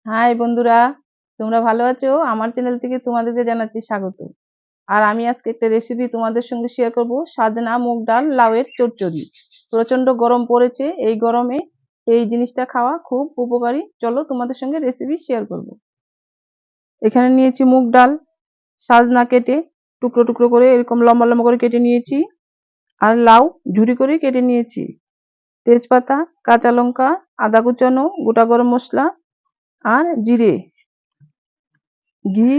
High বন্ধুরা, তোমরা ভালো আছো? আমার চ্যানেল থেকে তোমাদেরকে জানাচ্ছি স্বাগত। আর আমি আজকে একটা রেসিপি তোমাদের সঙ্গে শেয়ার করব, সাজনা মুগ ডাল লাউয়ের চচ্চড়ি। প্রচন্ড গরম পড়েছে, এই গরমে এই জিনিসটা খাওয়া খুব উপকারী। চলো তোমাদের সঙ্গে রেসিপি শেয়ার করব। এখানে নিয়েছি মুগ ডাল, সাজনা কেটে টুকরো টুকরো করে এরকম লম্বা লম্বা করে কেটে নিয়েছি। আর লাউ ঝুরি করে কেটে নিয়েছি। তেজপাতা, কাঁচা লঙ্কা, আদা কুচানো, গোটা গরম মশলা আর জিরে, ঘি,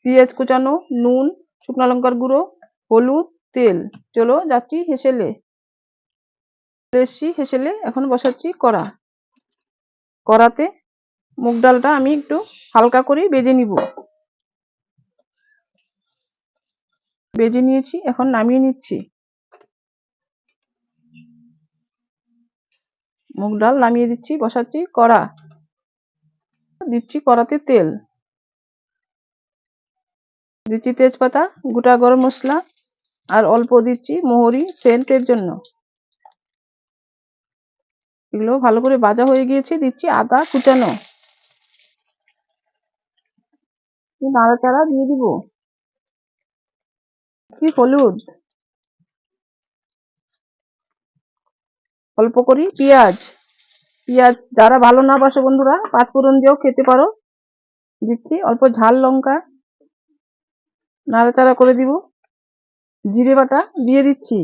পেঁয়াজ কুচানো, নুন, শুকনো লঙ্কার গুঁড়ো, হলুদ, তেল। চলো যাচ্ছি হেসেলে। এসছি হেসেলে, এখন বসাচ্ছি কড়া। কড়াতে মুগ ডালটা আমি একটু হালকা করে ভেজে নিব। ভেজে নিয়েছি, এখন নামিয়ে নিচ্ছি। মুগ ডাল নামিয়ে দিচ্ছি, বসাচ্ছি কড়া। দিচ্ছি কড়াতে তেল, দিচ্ছি তেজপাতা, গোটা গরম মশলা আর অল্প দিচ্ছি মৌরি সেন্টের জন্য। এগুলো ভালো করে ভাজা হয়ে গিয়েছে, দিচ্ছি আদা কুচানো। নাড়াচাড়া দিয়ে দিব। হলুদ, অল্প করি পেঁয়াজ। পেঁয়াজ যারা ভালো না বাসে বন্ধুরা পাঁচফোড়ন দিয়েও খেতে পারো। দিচ্ছি অল্প ঝাল লঙ্কা, নাড়াচাড়া করে দিব। জিরে বাটা দিয়ে দিচ্ছি,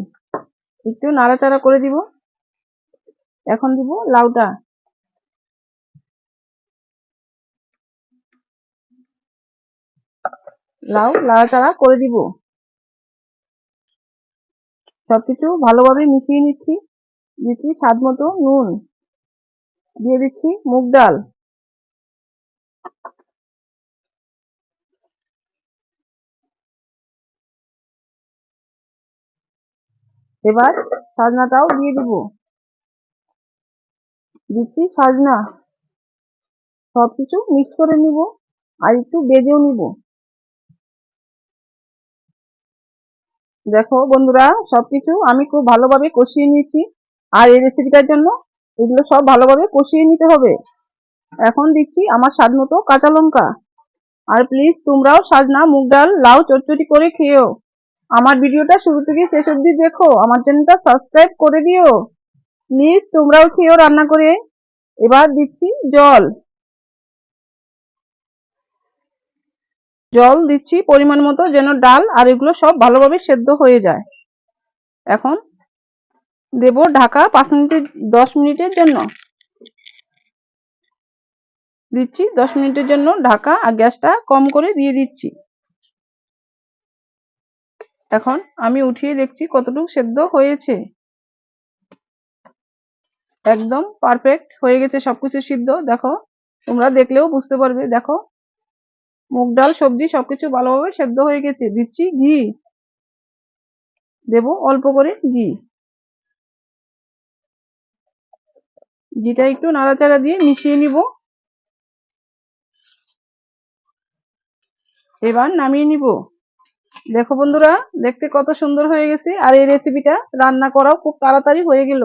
একটু নাড়াচাড়া করে দিব। এখন দিব লাউটা, লাউ নাড়াচাড়া করে দিব। সবকিছু ভালোভাবে মিশিয়ে নিচ্ছি। দিচ্ছি স্বাদ মতো নুন, দিয়ে দিচ্ছি মুগ ডাল। এবার সাজনাটাও দিয়ে দিব, দিচ্ছি সাজনা। সবকিছু মিক্স করে নিব আর একটু ভেজেও নিব। দেখো বন্ধুরা, সবকিছু আমি খুব ভালোভাবে কষিয়ে নিয়েছি। আর এই রেসিপিটার জন্য এগুলো সব ভালোভাবে কষিয়ে নিতে হবে। এখন দিচ্ছি আমার স্বাদ মতো কাঁচা লঙ্কা। আর প্লিজ তোমরাও সাজনা মুগ ডাল লাউ চচ্চড়ি করে খেও। আমার ভিডিওটা শুরু থেকে শেষ অবধি দেখো, আমার চ্যানেলটা সাবস্ক্রাইব করে দিও। প্লিজ তোমরাও খেও রান্না করে। এবার দিচ্ছি জল, জল দিচ্ছি পরিমাণ মতো, যেন ডাল আর এগুলো সব ভালোভাবে সেদ্ধ হয়ে যায়। এখন দেব ঢাকা 10 মিনিটের জন্য। দিচ্ছি 10 মিনিটের জন্য ঢাকা, আর গ্যাসটা কম করে দিয়ে দিচ্ছি। এখন আমি উঠিয়ে দেখছি কতটুকু সেদ্ধ হয়েছে। একদম পারফেক্ট হয়ে গেছে সবকিছু সিদ্ধ। দেখো, তোমরা দেখলেও বুঝতে পারবে। দেখো, মুগ ডাল সবজি সবকিছু ভালোভাবে সেদ্ধ হয়ে গেছে। দিচ্ছি ঘি, দেব অল্প করে ঘি। ঘিটা একটু নাড়াচাড়া দিয়ে মিশিয়ে নিব। এবার নামিয়ে নিব। দেখো বন্ধুরা, দেখতে কত সুন্দর হয়ে গেছে। আর এই রেসিপিটা রান্না করাও খুব তাড়াতাড়ি হয়ে গেল।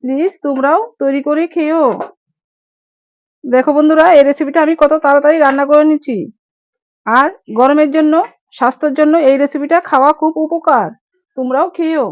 প্লিজ তোমরাও তৈরি করে খেও। দেখো বন্ধুরা, এই রেসিপিটা আমি কত তাড়াতাড়ি রান্না করে নিচ্ছি। আর গরমের জন্য, স্বাস্থ্যের জন্য এই রেসিপিটা খাওয়া খুব উপকার। তোমরাও খেও।